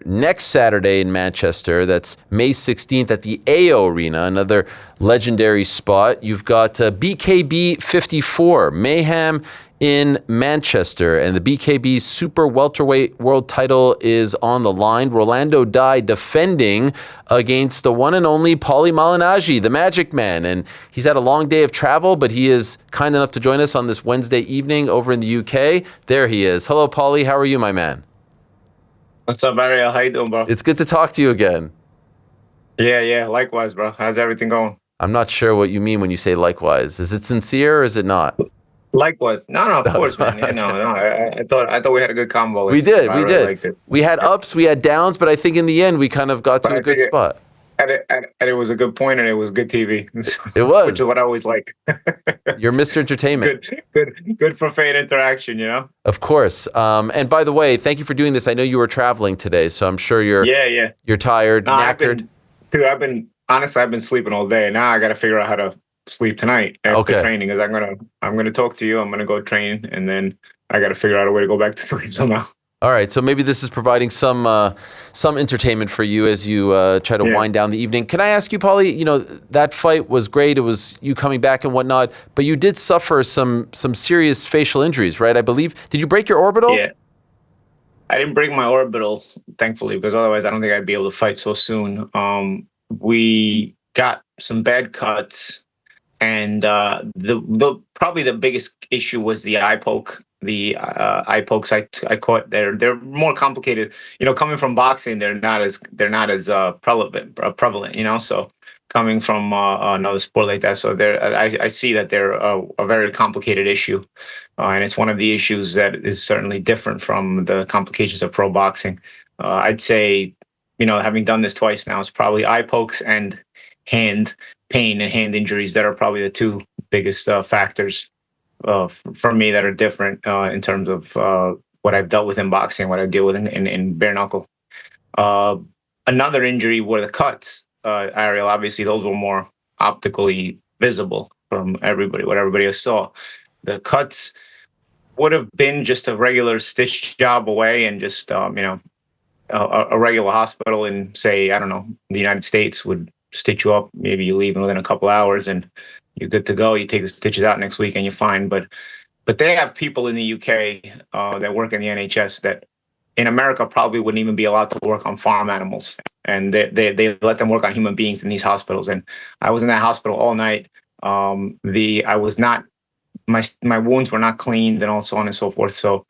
next Saturday in Manchester. That's May 16th at the AO Arena, another legendary spot. You've got BKB 54, Mayhem in Manchester, and the BKB Super Welterweight World title is on the line. Rolando Dy defending against the one and only Paulie Malignaggi, the Magic Man. And he's had a long day of travel, but he is kind enough to join us on this Wednesday evening over in the UK. There he is. Hello, Paulie. How are you, my man? What's up, Ariel? How you doing, bro? It's good to talk to you again. Yeah. Likewise, bro. How's everything going? I'm not sure what you mean when you say likewise. Is it sincere or is it not? Likewise. No, of course, man. Yeah, no. I thought we had a good combo. We did. I really liked it. We had ups, we had downs, but I think in the end we kind of got to a good spot. And it was a good point, and it was good TV. It was, which is what I always like. You're Mr. Entertainment. Good for fan interaction, you know. Of course. And by the way, thank you for doing this. I know you were traveling today, so I'm sure you're tired, knackered. I've been sleeping all day. Now I got to figure out how to sleep tonight after training, because I'm gonna talk to you. I'm gonna go train, and then I got to figure out a way to go back to sleep somehow. All right, so maybe this is providing some entertainment for you as you try to wind down the evening. Can I ask you, Paulie? You know, that fight was great. It was you coming back and whatnot, but you did suffer some serious facial injuries, right? I believe. Did you break your orbital? Yeah, I didn't break my orbital, thankfully, because otherwise I don't think I'd be able to fight so soon. We got some bad cuts. And probably the biggest issue was the eye poke. The eye pokes I caught. They're more complicated. You know, coming from boxing, they're not as prevalent. You know, so coming from another sport like that, so I see that they're a very complicated issue, and it's one of the issues that is certainly different from the complications of pro boxing. I'd say, you know, having done this twice now, it's probably eye pokes and hand pain and hand injuries that are probably the two biggest factors for me that are different in terms of what I've dealt with in boxing, what I deal with in bare knuckle. Another injury were the cuts, Ariel. Obviously, those were more optically visible from everybody, what everybody else saw. The cuts would have been just a regular stitch job away, and just a regular hospital in, say, I don't know, the United States would stitch you up. Maybe you leave within a couple hours and you're good to go. You take the stitches out next week and you're fine. But they have people in the UK that work in the NHS that in America probably wouldn't even be allowed to work on farm animals, and they let them work on human beings in these hospitals. And I was in that hospital all night. I was not, my wounds were not cleaned, and so on and so forth. So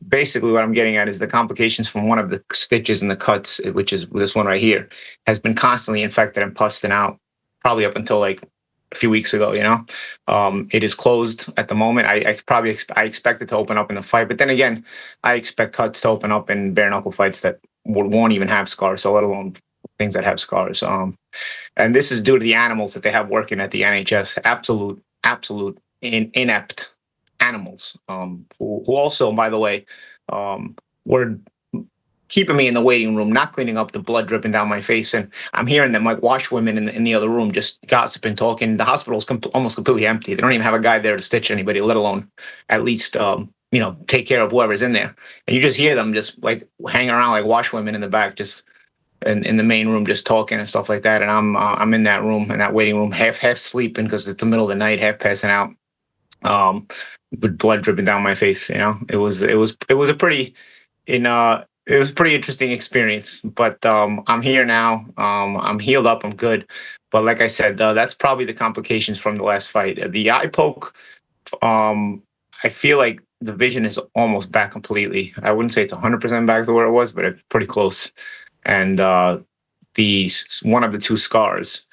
basically what I'm getting at is the complications from one of the stitches and the cuts, which is this one right here, has been constantly infected and pussed out, probably up until like a few weeks ago. You know, it is closed at the moment. I expect it to open up in the fight, but then again, I expect cuts to open up in bare knuckle fights that won't even have scars, so let alone things that have scars. And this is due to the animals that they have working at the NHS. Absolute inept animals, who also, by the way, were keeping me in the waiting room, not cleaning up the blood dripping down my face. And I'm hearing them like washwomen in the other room just gossiping, talking. The hospital's almost completely empty. They don't even have a guy there to stitch anybody, let alone at least take care of whoever's in there. And you just hear them just like hanging around like washwomen in the back, just in the main room, just talking and stuff like that. And I'm in that room, in that waiting room, half sleeping because it's the middle of the night, half passing out, with blood dripping down my face. You know, it was a pretty interesting experience. But I'm here now. I'm healed up. I'm good. But like I said, that's probably the complications from the last fight. The eye poke, I feel like the vision is almost back completely. I wouldn't say it's 100% back to where it was, but it's pretty close. And one of the two scars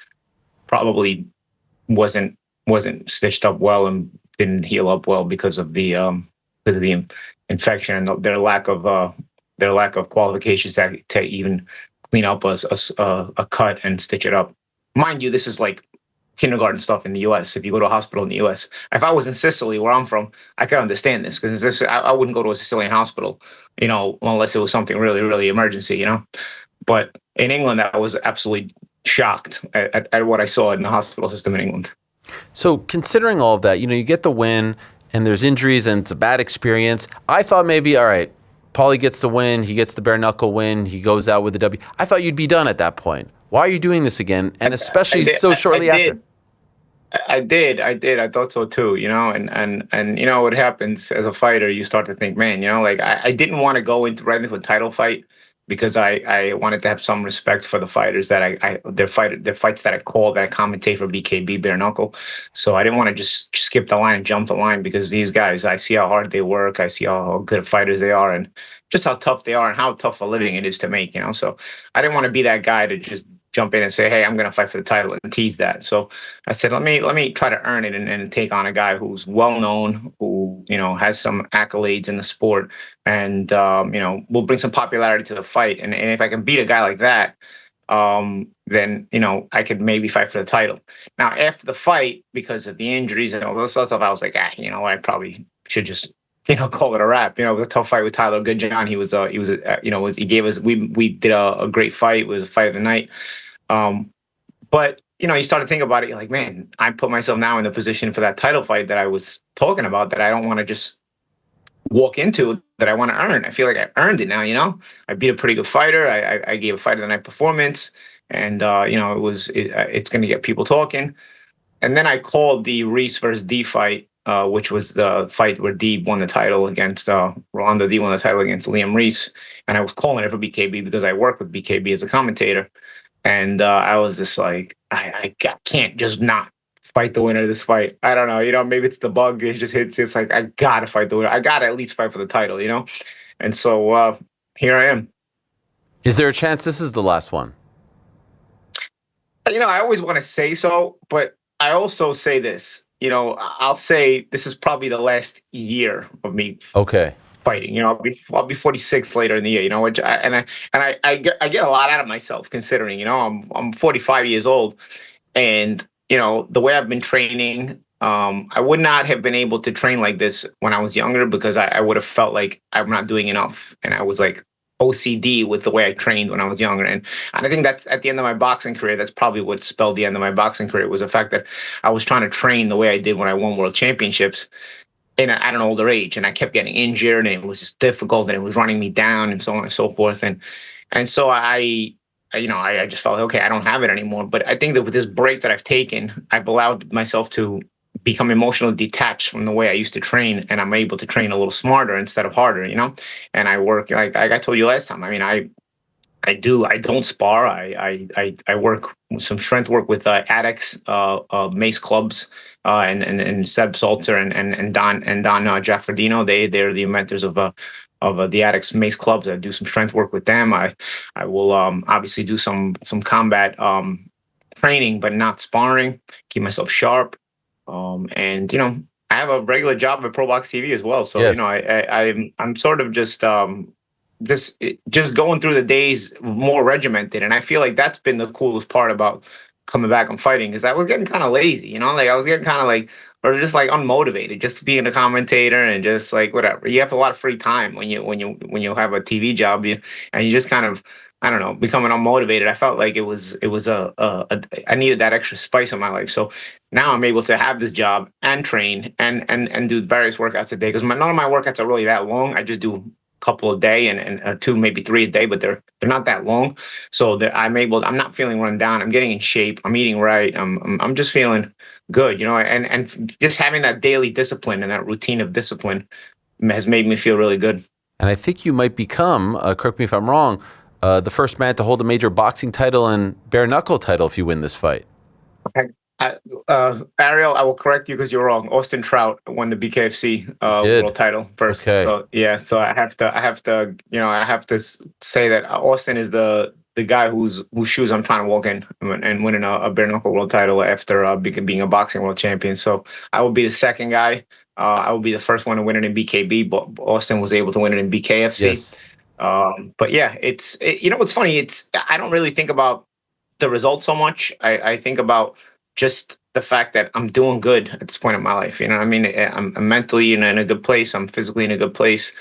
probably wasn't stitched up well and didn't heal up well because of the infection and their lack of qualifications to even clean up a cut and stitch it up. Mind you, this is like kindergarten stuff in the U.S. If you go to a hospital in the U.S., if I was in Sicily, where I'm from, I could understand this, because I wouldn't go to a Sicilian hospital, unless it was something really, really emergency, But in England, I was absolutely shocked at what I saw in the hospital system in England. So considering all of that, you get the win and there's injuries and it's a bad experience. I thought maybe, all right, Paulie gets the win. He gets the bare knuckle win. He goes out with the W. I thought you'd be done at that point. Why are you doing this again? And especially so shortly after. I did. I thought so too, and you know what happens as a fighter, you start to think, man, like I didn't want to go right into a title fight because I wanted to have some respect for the fighters that their fights that I call, that I commentate for BKB bare knuckle. So I didn't want to just skip the line and jump the line, because these guys, I see how hard they work, I see how good of fighters they are, and just how tough they are and how tough a living it is to make, So I didn't want to be that guy to just jump in and say, hey, I'm going to fight for the title and tease that. So I said, let me try to earn it and take on a guy who's well known, who, has some accolades in the sport, and, will bring some popularity to the fight. And if I can beat a guy like that, then, I could maybe fight for the title. Now, after the fight, because of the injuries and all this stuff, I was like, I probably should just, call it a wrap. It was a tough fight with Tyler Goodjohn. He gave us, we did a great fight. It was a fight of the night. But you start to think about it, you're like, man, I put myself now in the position for that title fight that I was talking about, that I don't want to just walk into, that I want to earn. I feel like I earned it now, I beat a pretty good fighter. I gave a fight of the night performance, and it's going to get people talking. And then I called the Reese versus Dy fight, which was the fight where Dy won the title against Rolando Dy won the title against Liam Reese. And I was calling it for BKB because I work with BKB as a commentator. And I was just like, I can't just not fight the winner of this fight. I don't know, maybe it's the bug. It just hits. It's like, I got to fight the winner. I got to at least fight for the title, And so here I am. Is there a chance this is the last one? I always want to say so, but I also say this, I'll say this is probably the last year of me. Okay. Fighting, I'll be 46 later in the year, which I get a lot out of myself, considering, I'm 45 years old, and the way I've been training, I would not have been able to train like this when I was younger, because I would have felt like I'm not doing enough, and I was like OCD with the way I trained when I was younger, and I think that's at the end of my boxing career. That's probably what spelled the end of my boxing career, was the fact that I was trying to train the way I did when I won world championships at an older age, and I kept getting injured, and it was just difficult, and it was running me down, and so on and so forth. And so I just felt, okay, I don't have it anymore. But I think that with this break that I've taken, I've allowed myself to become emotionally detached from the way I used to train, and I'm able to train a little smarter instead of harder, And I work, like I told you last time. I mean, I don't spar. I work some strength work with addicts, Mace Clubs, and Seb Salter and Don Jaffredino. They're the inventors of the addicts Mace Clubs. I do some strength work with them. I will obviously do some combat training, but not sparring. Keep myself sharp, and I have a regular job at Pro Box TV as well. So yes. I'm sort of just going through the days more regimented, and I feel like that's been the coolest part about coming back and fighting, because I was getting kind of lazy, like I was getting kind of like, or just like unmotivated, just being a commentator, and just like whatever. You have a lot of free time when you have a TV job, and you just kind of, I don't know, becoming unmotivated. I felt like it was I needed that extra spice in my life. So now I'm able to have this job and train and do various workouts a day, because none of my workouts are really that long. I just do couple a day and two, maybe three a day, but they're not that long. So that I'm not feeling run down. I'm getting in shape. I'm eating right. I'm just feeling good, and just having that daily discipline and that routine of discipline has made me feel really good. And I think you might become, correct me if I'm wrong, the first man to hold a major boxing title and bare knuckle title if you win this fight. Ariel, I will correct you because you're wrong. Austin Trout won the BKFC world title first. Okay. So, yeah, so I have to say that Austin is the guy whose shoes I'm trying to walk in and winning a bare knuckle world title after being a boxing world champion. So I will be the second guy. I will be the first one to win it in BKB, but Austin was able to win it in BKFC. Yes. But yeah, it's funny. I don't really think about the results so much. I think about just the fact that I'm doing good at this point in my life. I mean? I'm mentally in a good place. I'm physically in a good place.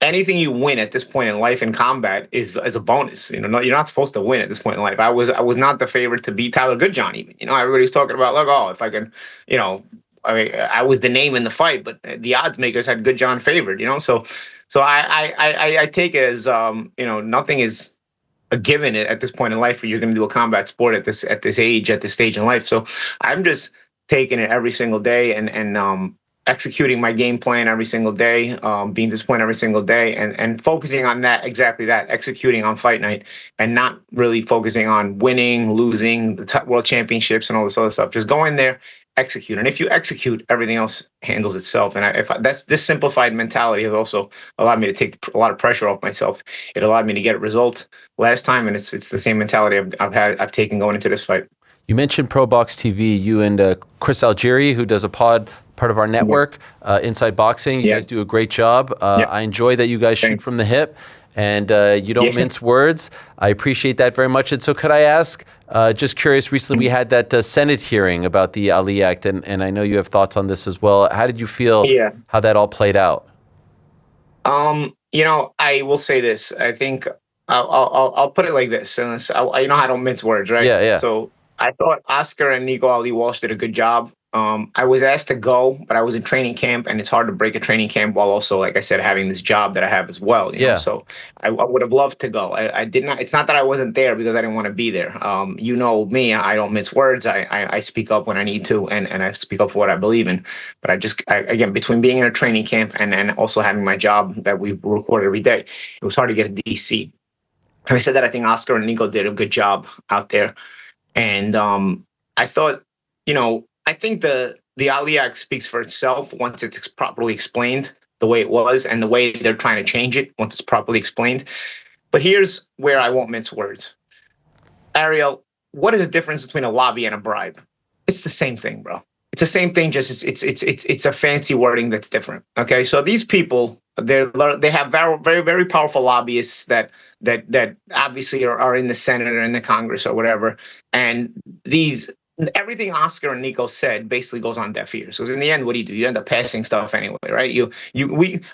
Anything you win at this point in life in combat is a bonus. You're not supposed to win at this point in life. I was not the favorite to beat Tyler Goodjohn even. Everybody's talking about, like, oh, if I can, I was the name in the fight, but the odds makers had Goodjohn favored, So So I take it as nothing is a given at this point in life where you're going to do a combat sport at this age, at this stage in life. So I'm just taking it every single day and executing my game plan every single day, being disciplined every single day, and focusing on that, exactly that, executing on fight night, and not really focusing on winning, losing the world championships and all this other stuff. Just go in there, execute, and if you execute, everything else handles itself. And that's this simplified mentality has also allowed me to take a lot of pressure off myself. It allowed me to get results last time, and it's the same mentality I've taken going into this fight. You mentioned Pro Box TV. You and Chris Algieri, who does a part of our network, Inside Boxing. You guys do a great job. I enjoy that you guys shoot from the hip, and you don't mince words. I appreciate that very much. And so could I ask, just curious, recently we had that Senate hearing about the Ali Act, and I know you have thoughts on this as well. How did you feel how that all played out? I will say this. I think I'll put it like this. And I don't mince words, right? Yeah. So I thought Oscar and Nico Ali Walsh did a good job. I was asked to go, but I was in training camp, and it's hard to break a training camp while also, like I said, having this job that I have as well. You know? So I would have loved to go. I did not. It's not that I wasn't there because I didn't want to be there. You know me. I don't mince words. I speak up when I need to, and I speak up for what I believe in. But again, between being in a training camp and also having my job that we record every day, it was hard to get to DC. And I said that I think Oscar and Nico did a good job out there. And I thought, I think the Ali Act speaks for itself once it's properly explained the way it was and the way they're trying to change it once it's properly explained. But here's where I won't mince words. Ariel, what is the difference between a lobby and a bribe? It's the same thing, bro. It's the same thing. Just it's a fancy wording that's different. Okay, so these people they have very very very powerful lobbyists that obviously are in the Senate or in the Congress or whatever, and everything Oscar and Nico said basically goes on deaf ears. Because in the end, what do? You end up passing stuff anyway, right?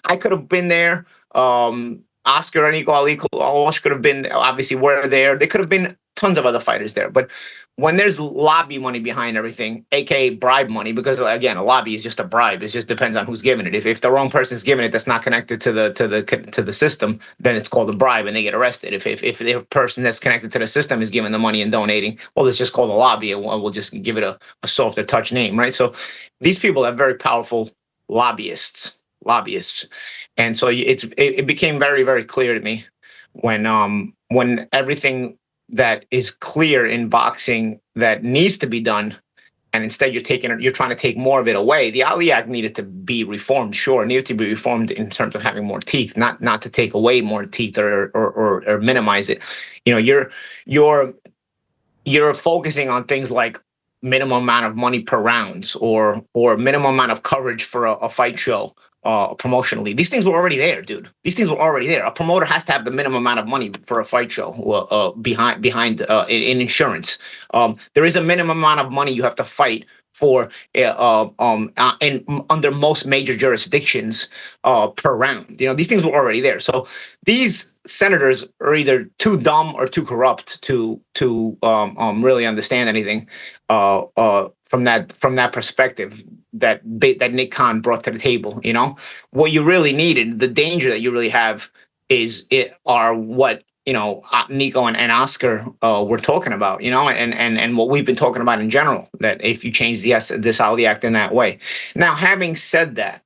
I could have been there. Oscar and Nico Ali Walsh could have been, obviously were there. There could have been tons of other fighters there. But when there's lobby money behind everything, aka bribe money, because again, a lobby is just a bribe. It just depends on who's giving it. If the wrong person's giving it that's not connected to the system, then it's called a bribe and they get arrested. If the person that's connected to the system is giving the money and donating, well, it's just called a lobby, and we'll just give it a softer touch name, right? So these people have very powerful lobbyists. And so it became very, very clear to me when everything that is clear in boxing that needs to be done, and instead you're trying to take more of it away. The Ali Act needed to be reformed, sure. It needed to be reformed in terms of having more teeth, not to take away more teeth or minimize it. You're focusing on things like minimum amount of money per rounds or minimum amount of coverage for a fight show. Promotionally, these things were already there, dude. These things were already there. A promoter has to have the minimum amount of money for a fight show behind in insurance. There is a minimum amount of money you have to fight for under most major jurisdictions per round. These things were already there. So these senators are either too dumb or too corrupt to really understand anything from that perspective that Nick Khan brought to the table. What you really needed, the danger that you really have are what Nico and Oscar were talking about, and what we've been talking about in general, that if you change this Ali Act in that way. Now, having said that,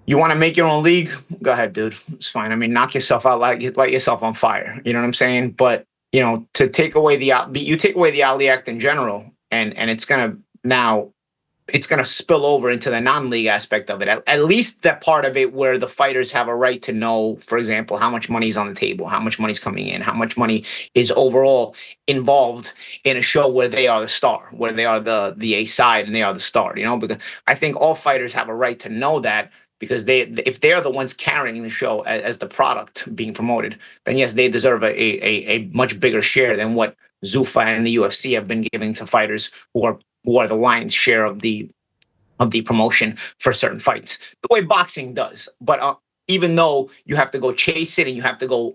you want to make your own league? Go ahead, dude. It's fine. I mean, knock yourself out, light yourself on fire. You know what I'm saying? But to take away the Ali Act in general, and it's gonna spill over into the non-league aspect of it. At least that part of it where the fighters have a right to know, for example, how much money is on the table, how much money's coming in, how much money is overall involved in a show where they are the star, where they are the A side and they are the star. Because I think all fighters have a right to know that, because if they're the ones carrying the show as the product being promoted, then yes, they deserve a much bigger share than what Zufa and the UFC have been giving to fighters who are the lion's share of the promotion for certain fights, the way boxing does. But even though you have to go chase it and you have to go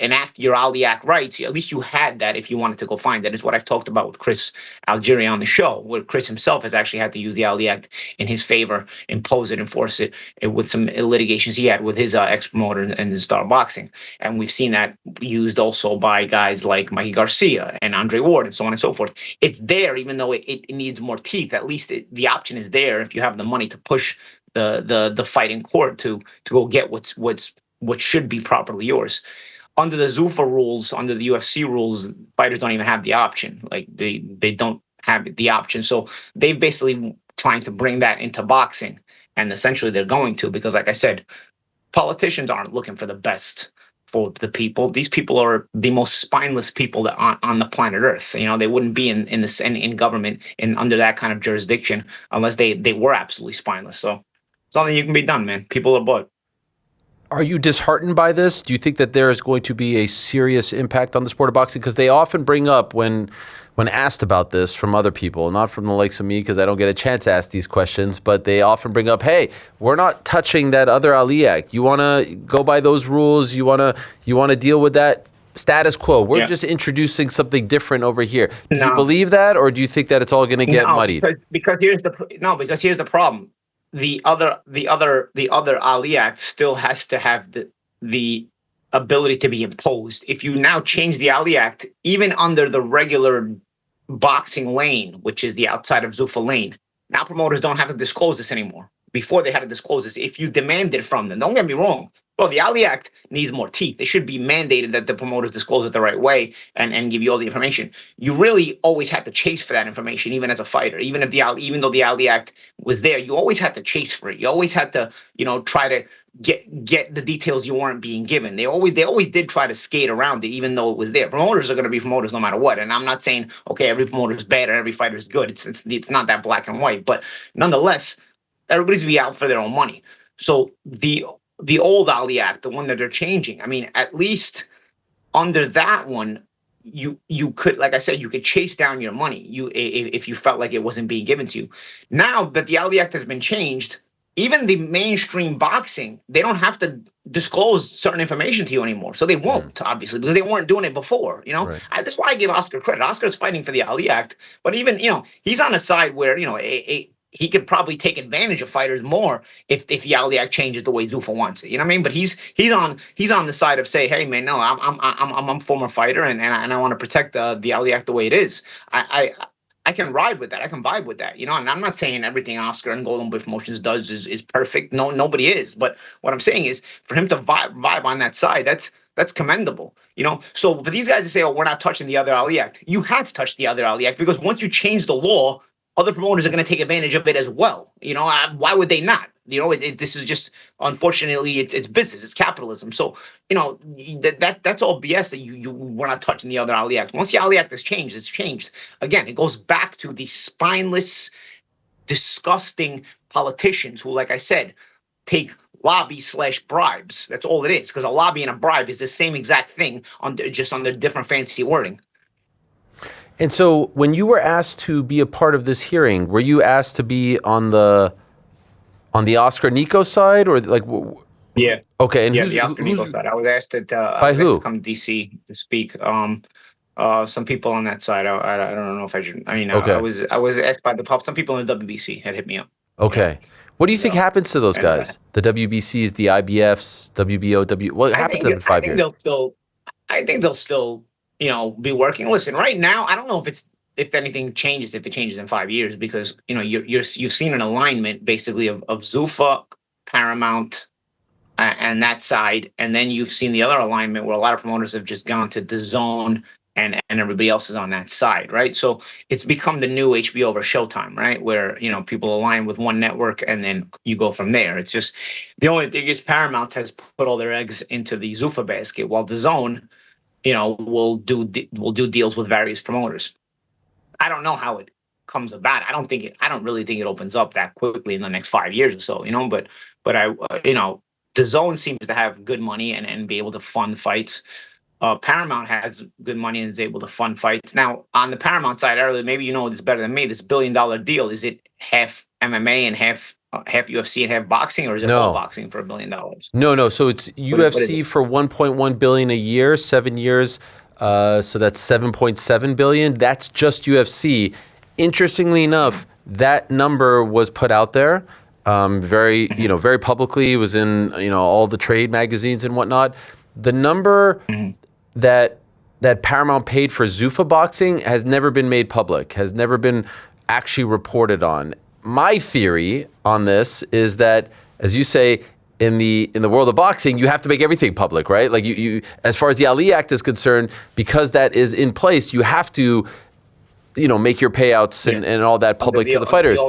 enact your Ali Act rights, at least you had that if you wanted to go find that. It's what I've talked about with Chris Algeria on the show, where Chris himself has actually had to use the Ali Act in his favor, impose it, enforce it, with some litigations he had with his ex-promoter and his Star Boxing. And we've seen that used also by guys like Mikey Garcia and Andre Ward and so on and so forth. It's there, even though it needs more teeth. At least the option is there if you have the money to push the fight in court to go get what should be properly yours. Under the Zuffa rules, under the UFC rules, fighters don't even have the option. Like they don't have the option. So they've basically trying to bring that into boxing, and essentially they're going to, because like I said, politicians aren't looking for the best for the people. These people are the most spineless people that on the planet Earth. You know, they wouldn't be in government and under that kind of jurisdiction unless they were absolutely spineless. So there's nothing you can be done, man. People are bought. Are you disheartened by this? Do you think that there is going to be a serious impact on the sport of boxing? Because they often bring up when asked about this from other people, not from the likes of me, because I don't get a chance to ask these questions, but they often bring up, hey, we're not touching that other Ali Act. You want to go by those rules? You want to deal with that status quo? We're just introducing something different over here. Do you believe that, or do you think that it's all going to get muddied? Because here's the problem. The other Ali Act still has to have the ability to be imposed. If you now change the Ali Act, even under the regular boxing lane, which is the outside of Zufa lane, now promoters don't have to disclose this anymore. Before they had to disclose this if you demand it from them. Don't get me wrong. Well, the Ali Act needs more teeth. It should be mandated that the promoters disclose it the right way and give you all the information. You really always had to chase for that information, even as a fighter. Even though the Ali Act was there, you always had to chase for it. You always had to, try to get the details you weren't being given. They always did try to skate around it, even though it was there. Promoters are going to be promoters no matter what. And I'm not saying, okay, every promoter is bad and every fighter is good. It's not that black and white. But nonetheless, everybody's be out for their own money. So the old Ali Act, the one that they're changing, I mean, at least under that one, you could, like I said, you could chase down your money if you felt like it wasn't being given to you. Now that the Ali Act has been changed, even the mainstream boxing, they don't have to disclose certain information to you anymore. So they won't, obviously, because they weren't doing it before. Right. That's why I give Oscar credit. Oscar's fighting for the Ali Act, but even he's on a side where he could probably take advantage of fighters more if the Ali Act changes the way Zufa wants it. You know what I mean? But he's on the side of say, hey man, no, I'm a former fighter and I want to protect the Ali Act the way it is. I can ride with that. I can vibe with that. And I'm not saying everything Oscar and Golden Boy Promotions does is perfect. No, nobody is. But what I'm saying is for him to vibe on that side, that's commendable. So for these guys to say, oh, we're not touching the other Ali Act, you have touched the other Ali Act, because once you change the law, other promoters are going to take advantage of it as well. Why would they not? This is just, unfortunately, it's business, it's capitalism. So, that's all BS that we're not touching the other Ali Act. Once the Ali Act is changed, it's changed. Again, it goes back to the spineless, disgusting politicians who, like I said, take lobby/bribes. That's all it is, because a lobby and a bribe is the same exact thing under different fancy wording. And so when you were asked to be a part of this hearing, were you asked to be on the Oscar Nico side, or like? Yeah. Okay. And the Oscar Nico side. I was asked to come to DC to speak. Some people on that side. I don't know if I should. I mean, okay. I was asked by some people in the WBC had hit me up. Okay. What do you think happens to those guys? The WBCs, the IBFs, WBO, what happens to them in 5 years? I think they'll still be working. Listen, right now, I don't know if anything changes, if it changes in 5 years, because you've seen an alignment basically of Zufa, Paramount, and that side, and then you've seen the other alignment where a lot of promoters have just gone to DAZN and everybody else is on that side, right? So it's become the new HBO over Showtime, right? Where people align with one network and then you go from there. It's just the only thing is Paramount has put all their eggs into the Zufa basket, while DAZN will do deals with various promoters. I don't know how it comes about. I don't really think it opens up that quickly in the next 5 years or so, but the zone seems to have good money and be able to fund fights. Paramount has good money and is able to fund fights. Now, on the Paramount side, Ariel, maybe you know this better than me, this $1 billion deal, is it half MMA and half half UFC and half boxing, or is it all No. boxing for $1 billion? No. So it's What is UFC it? for 1.1 billion a year, 7 years. So that's 7.7 billion. That's just UFC. Interestingly enough, that number was put out there, very very publicly. It was in all the trade magazines and whatnot. The number that Paramount paid for Zuffa boxing has never been made public, has never been actually reported on. My theory on this is that, as you say, in the world of boxing, you have to make everything public, right? Like you as far as the Ali Act is concerned, because that is in place, you have to make your payouts and all that public to the fighters.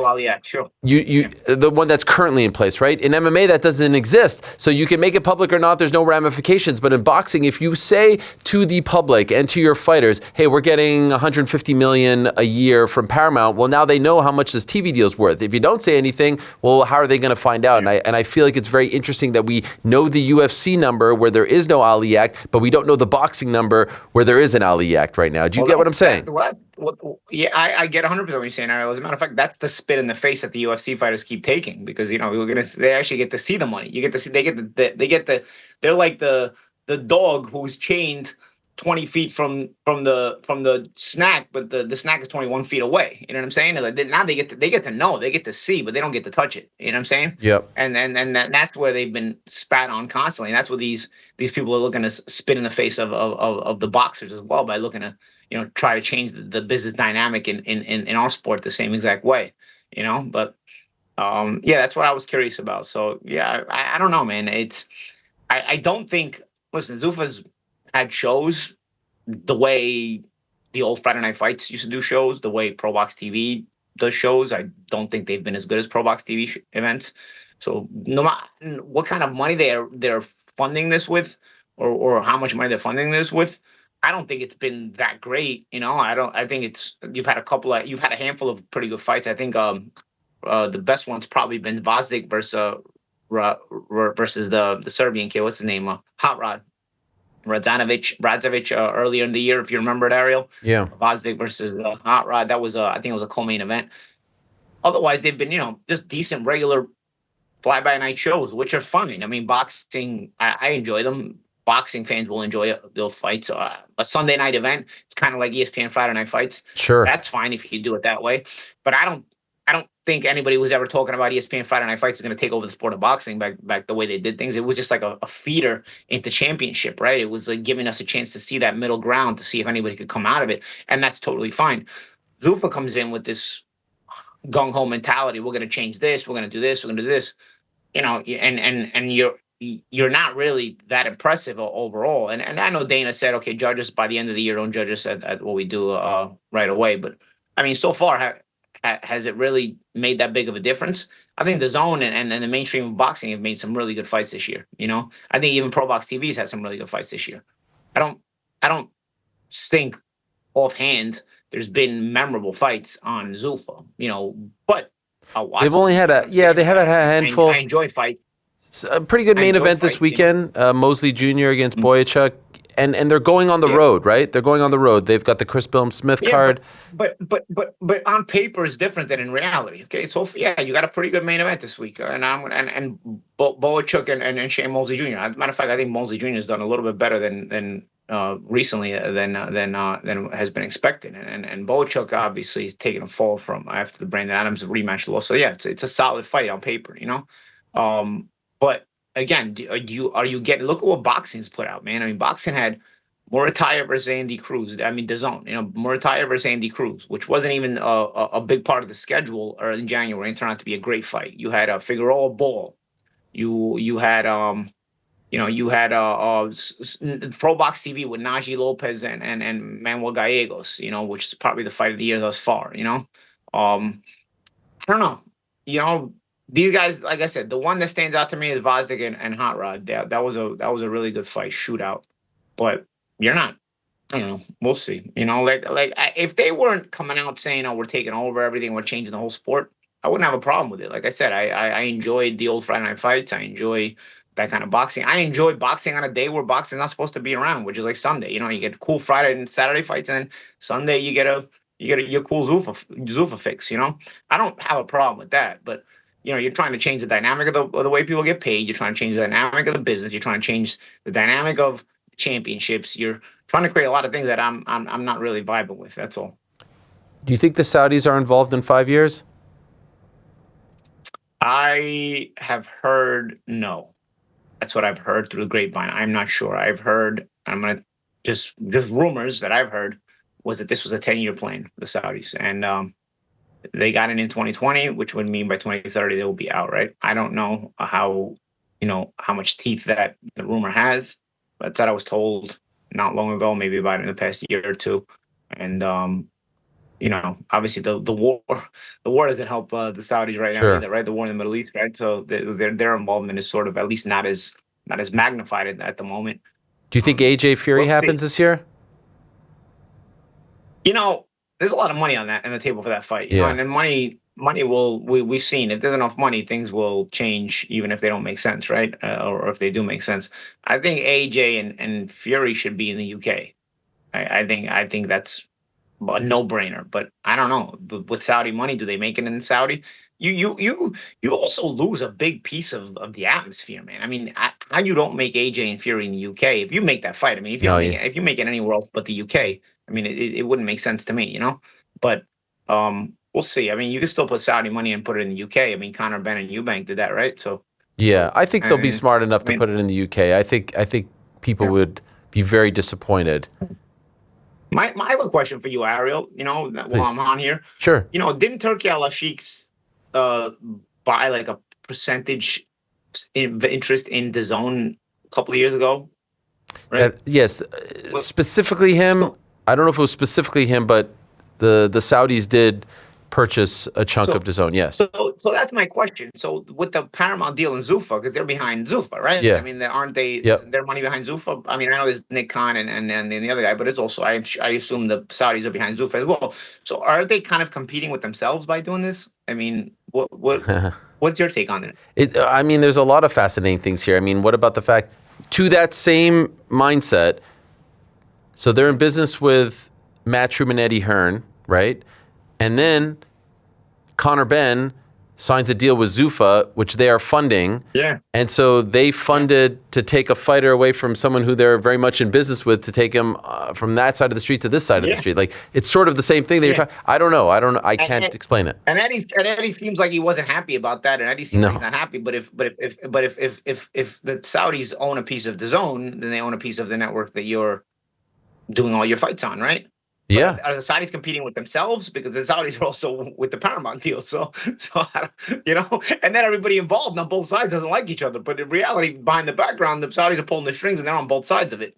Sure. The one that's currently in place, right? In MMA, that doesn't exist. So you can make it public or not, there's no ramifications. But in boxing, if you say to the public and to your fighters, hey, we're getting 150 million a year from Paramount, well, now they know how much this TV deal is worth. If you don't say anything, well, how are they going to find out? And I feel like it's very interesting that we know the UFC number where there is no Ali Act, but we don't know the boxing number where there is an Ali Act right now. Do you get what I'm saying? Yeah, I get 100% what you're saying, Ariel. As a matter of fact, that's the spit in the face that the UFC fighters keep taking, because they actually get to see the money. You get to see they're like the dog who's chained 20 feet from the snack, but the snack is 21 feet away. You know what I'm saying? Now they get to know, they get to see, but they don't get to touch it. You know what I'm saying? Yep. And that's where they've been spat on constantly. And that's what these people are looking to spit in the face of the boxers as well, by looking to try to change the business dynamic in our sport the same exact way, but that's what I was curious about. So yeah, I don't know, man. I don't think, listen, Zuffa's had shows the way the old Friday Night Fights used to do shows, the way Pro Box TV does shows. I don't think they've been as good as Pro Box TV events. So no matter what kind of money they're funding this with, or how much money they're funding this with, I don't think it's been that great. I think you've had a handful of pretty good fights. I think the best one's probably been Vazdik versus the Serbian kid. What's his name? Hot Rod. Radzovic earlier in the year, if you remember it, Ariel. Yeah. Vazdik versus Hot Rod. That was I think it was a co-main event. Otherwise, they've been just decent regular fly-by-night shows, which are fine. I mean, boxing, I enjoy them. Boxing fans will enjoy those fights. A Sunday night event, it's kind of like ESPN Friday Night Fights. Sure, that's fine if you do it that way. But I don't think anybody who's ever talking about ESPN Friday Night Fights is going to take over the sport of boxing back the way they did things. It was just like a feeder into championship, right? It was like giving us a chance to see that middle ground, to see if anybody could come out of it, and that's totally fine. Zufa comes in with this gung ho mentality. We're going to change this. We're going to do this. We're going to do this. And you're not really that impressive overall. And I know Dana said, okay, judges by the end of the year don't judge us at what we do right away. But I mean, so far, has it really made that big of a difference? I think the zone and the mainstream of boxing have made some really good fights this year. I think even Pro Box TV's had some really good fights this year. I don't think offhand there's been memorable fights on Zufa, but I'll watch. They've only had they haven't had a handful. I enjoy fights. A pretty good main event this weekend. Mosley Jr. against Boyachuk, and they're going on the road, right? They're going on the road. They've got the Chris Smith card. But on paper is different than in reality. Okay, so you got a pretty good main event this week, and Boyachuk and Shane Mosley Jr. As a matter of fact, I think Mosley Jr. has done a little bit better than recently than has been expected, and Boyachuk obviously is taking a fall from after the Brandon Adams rematch loss. So yeah, it's a solid fight on paper, But again, are you getting? Look at what boxing's put out, man. I mean, boxing had Murataya versus Andy Cruz. I mean, DAZN, Murataya versus Andy Cruz, which wasn't even a big part of the schedule in January, and turned out to be a great fight. You had Figueroa Ball. You had Pro Box TV with Najee Lopez and Manuel Gallegos. Which is probably the fight of the year thus far. I don't know. These guys, like I said, the one that stands out to me is Vazdik and Hot Rod. That was a really good fight, shootout. But you're not. I don't know. We'll see. If they weren't coming out saying, "Oh, we're taking over everything, we're changing the whole sport," I wouldn't have a problem with it. Like I said, I enjoyed the old Friday Night Fights. I enjoy that kind of boxing. I enjoy boxing on a day where boxing's not supposed to be around, which is like Sunday. You get cool Friday and Saturday fights, and then Sunday you get your cool Zufa fix. I don't have a problem with that, but. you're trying to change the dynamic of the way people get paid. You're trying to change the dynamic of the business. You're trying to change the dynamic of championships. You're trying to create a lot of things that I'm not really vibing with. That's all. Do you think the Saudis are involved in 5 years? I have heard no. That's what I've heard through the grapevine. I'm not sure. I've heard. I'm gonna just rumors that I've heard was that this was a 10-year plan for the Saudis, and they got it in 2020, which would mean by 2030 they will be out. Right? I don't know how much teeth that the rumor has. That's what I was told not long ago, maybe about in the past year or two, and obviously the war doesn't help the Saudis right now either, right? The war in the Middle East, right? So their involvement is sort of at least not as magnified at the moment. Do you think AJ Fury happens this year? There's a lot of money on the table for that fight. You know, and then money will. We've seen if there's enough money, things will change, even if they don't make sense, right? Or if they do make sense. I think AJ and Fury should be in the UK. I think that's a no-brainer, but I don't know. With Saudi money, do they make it in Saudi? You also lose a big piece of the atmosphere, man. I mean, how you don't make AJ and Fury in the UK? If you make that fight, I mean, if you make it anywhere else but the UK, I mean, it wouldn't make sense to me, But we'll see. I mean, you can still put Saudi money and put it in the UK. I mean, Conor Benn and Eubank did that, right? So yeah, I think they'll be smart enough to put it in the UK. I think people would be very disappointed. I have a question for you, Ariel. While I'm on here, sure. Didn't Turkey Al Sheikh's buy like a percentage interest in DAZN a couple of years ago? Right. Yes, specifically him. So, I don't know if it was specifically him, but the Saudis did purchase a chunk of DAZN. Yes. So that's my question. So with the Paramount deal in Zufa, because they're behind Zufa, right? Yeah. I mean, aren't they? Yep. Their money behind Zufa. I mean, I know there's Nick Khan and the other guy, but it's also I assume the Saudis are behind Zufa as well. So are they kind of competing with themselves by doing this? I mean, what's your take on it? I mean, there's a lot of fascinating things here. I mean, what about the fact to that same mindset? So they're in business with Matt Truman, Eddie Hearn, right? And then Conor Benn signs a deal with Zufa, which they are funding. Yeah. And so they funded to take a fighter away from someone who they're very much in business with to take him from that side of the street to this side of the street. Like, it's sort of the same thing that you're talking. I don't know. I can't explain it. And Eddie seems like he wasn't happy about that. And Eddie seems like he's not happy. But if the Saudis own a piece of DAZN, then they own a piece of the network that you're doing all your fights on, right? Yeah. But are the Saudis competing with themselves? Because the Saudis are also with the Paramount deal. So and then everybody involved on both sides doesn't like each other. But in reality, behind the background, the Saudis are pulling the strings and they're on both sides of it.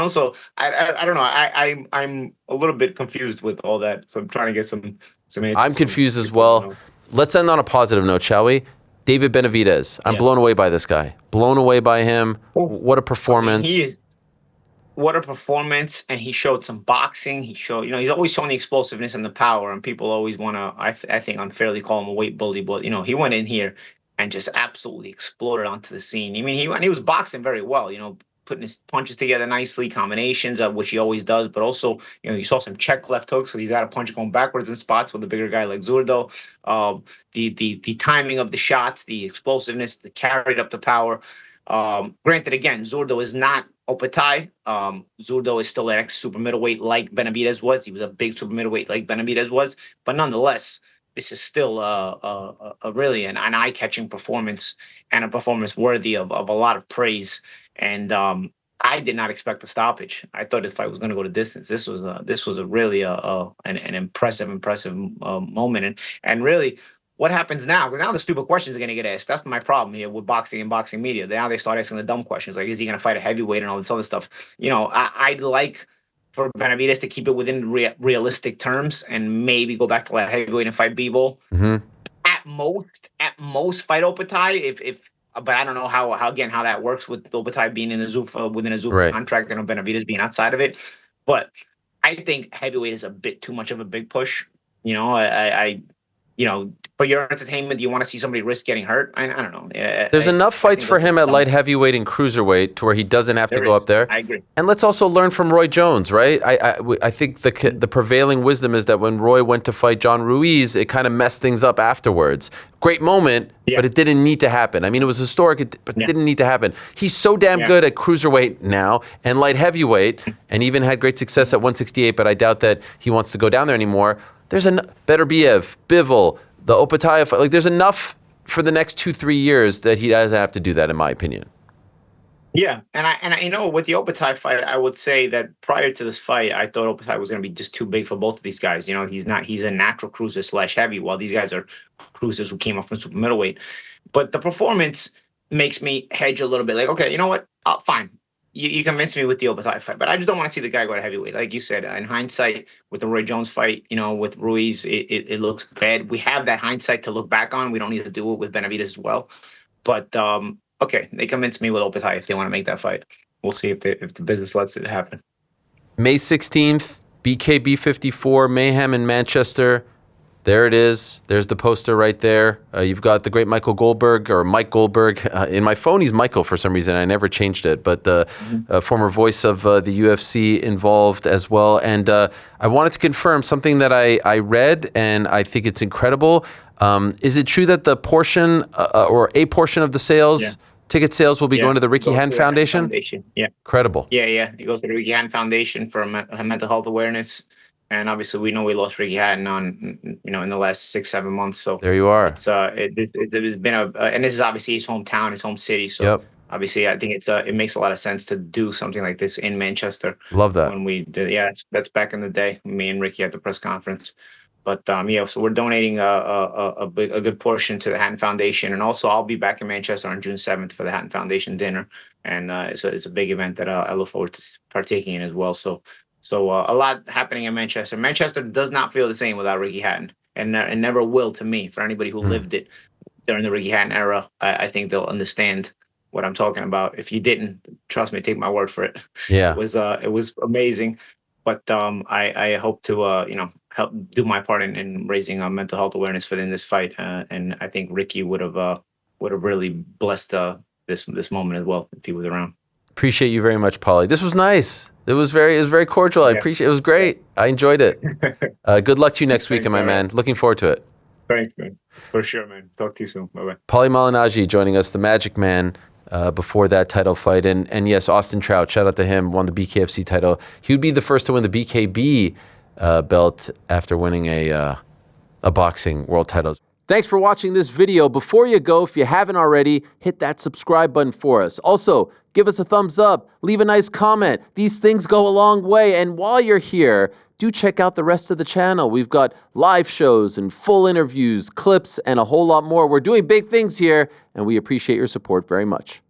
So I don't know. I'm a little bit confused with all that. So I'm trying to get some answers. I'm confused as well. Let's end on a positive note, shall we? David Benavidez. I'm blown away by this guy. Blown away by him. What a performance. He is. What a performance, and he showed some boxing. He showed, he's always shown the explosiveness and the power, and people always want to, I think, unfairly call him a weight bully, but, he went in here and just absolutely exploded onto the scene. I mean, he was boxing very well, putting his punches together nicely, combinations, which he always does, but also, you saw some check left hooks, so he's got a punch going backwards in spots with a bigger guy like Zurdo. The timing of the shots, the explosiveness, the carried up the power. Granted, again, Zurdo is not Opatai. Zurdo is still an ex-super middleweight like Benavidez was. He was a big super middleweight like Benavidez was. But nonetheless, this is still a really an eye-catching performance and a performance worthy of a lot of praise. And I did not expect a stoppage. I thought the fight was going to go to distance. This was a really an impressive moment. And really, what happens now? Because now the stupid questions are going to get asked. That's my problem here with boxing and boxing media. Now they start asking the dumb questions, like, is he going to fight a heavyweight and all this other stuff? I'd like for Benavidez to keep it within realistic terms and maybe go back to light heavyweight and fight Bivol. Mm-hmm. At most fight Opatai. But I don't know how that works with Opatai being in the Zufa within a Zufa contract and Benavidez being outside of it. But I think heavyweight is a bit too much of a big push. for your entertainment, do you want to see somebody risk getting hurt? I don't know. There's enough fights for him at light heavyweight and cruiserweight to where he doesn't have to go up there. I agree. And let's also learn from Roy Jones, right? I think the prevailing wisdom is that when Roy went to fight John Ruiz, it kind of messed things up afterwards. Great moment, but it didn't need to happen. I mean, it was historic, but it didn't need to happen. He's so damn good at cruiserweight now and light heavyweight, and even had great success at 168, but I doubt that he wants to go down there anymore. There's Beterbiev, Bivol, the Opetaia fight. Like, there's enough for the next 2-3 years that he doesn't have to do that, in my opinion. Yeah, and I with the Opetaia fight, I would say that prior to this fight, I thought Opetaia was going to be just too big for both of these guys. He's not. He's a natural cruiser / heavy, while these guys are cruisers who came up from super middleweight. But the performance makes me hedge a little bit. Like, okay, you know what? Fine. You convinced me with the Opetaia fight, but I just don't want to see the guy go to heavyweight. Like you said, in hindsight, with the Roy Jones fight, with Ruiz, it looks bad. We have that hindsight to look back on. We don't need to do it with Benavidez as well. But okay, they convinced me with Opetaia if they want to make that fight. We'll see if the business lets it happen. May 16th, BKB 54, Mayhem in Manchester. There it is. There's the poster right there. You've got the great Michael Goldberg, or Mike Goldberg. In my phone, he's Michael for some reason. I never changed it. But the former voice of the UFC involved as well. And I wanted to confirm something that I read, and I think it's incredible. Is it true that the portion, or a portion of the sales, ticket sales, will be going to the Ricky Hatton Foundation? Yeah. Incredible. Yeah. It goes to the Ricky Hatton Foundation for mental health awareness. And obviously, we know we lost Ricky Hatton in the last 6-7 months. So there you are. It's has been and this is obviously his hometown, his home city. So obviously, I think it makes a lot of sense to do something like this in Manchester. Love that. When we did, that's back in the day. Me and Ricky at the press conference. But so we're donating a good portion to the Hatton Foundation, and also I'll be back in Manchester on June 7th for the Hatton Foundation dinner, and it's a big event that I look forward to partaking in as well. So a lot happening in Manchester. Manchester does not feel the same without Ricky Hatton, and never will to me. For anybody who lived it during the Ricky Hatton era, I think they'll understand what I'm talking about. If you didn't, trust me, take my word for it. Yeah, it was amazing. But I hope to help do my part in raising mental health awareness within this fight, and I think Ricky would have really blessed this moment as well if he was around. Appreciate you very much, Paulie. This was nice. It was very cordial. I appreciate it. It was great. I enjoyed it. Good luck to you next weekend, my man. Looking forward to it. Thanks, man. For sure, man. Talk to you soon. Bye-bye. Paulie Malignaggi joining us, the Magic Man, before that title fight. And yes, Austin Trout, shout out to him, won the BKFC title. He would be the first to win the BKB belt after winning a boxing world title. Thanks for watching this video. Before you go, if you haven't already, hit that subscribe button for us. Also, give us a thumbs up, leave a nice comment. These things go a long way. And while you're here, do check out the rest of the channel. We've got live shows and full interviews, clips, and a whole lot more. We're doing big things here, and we appreciate your support very much.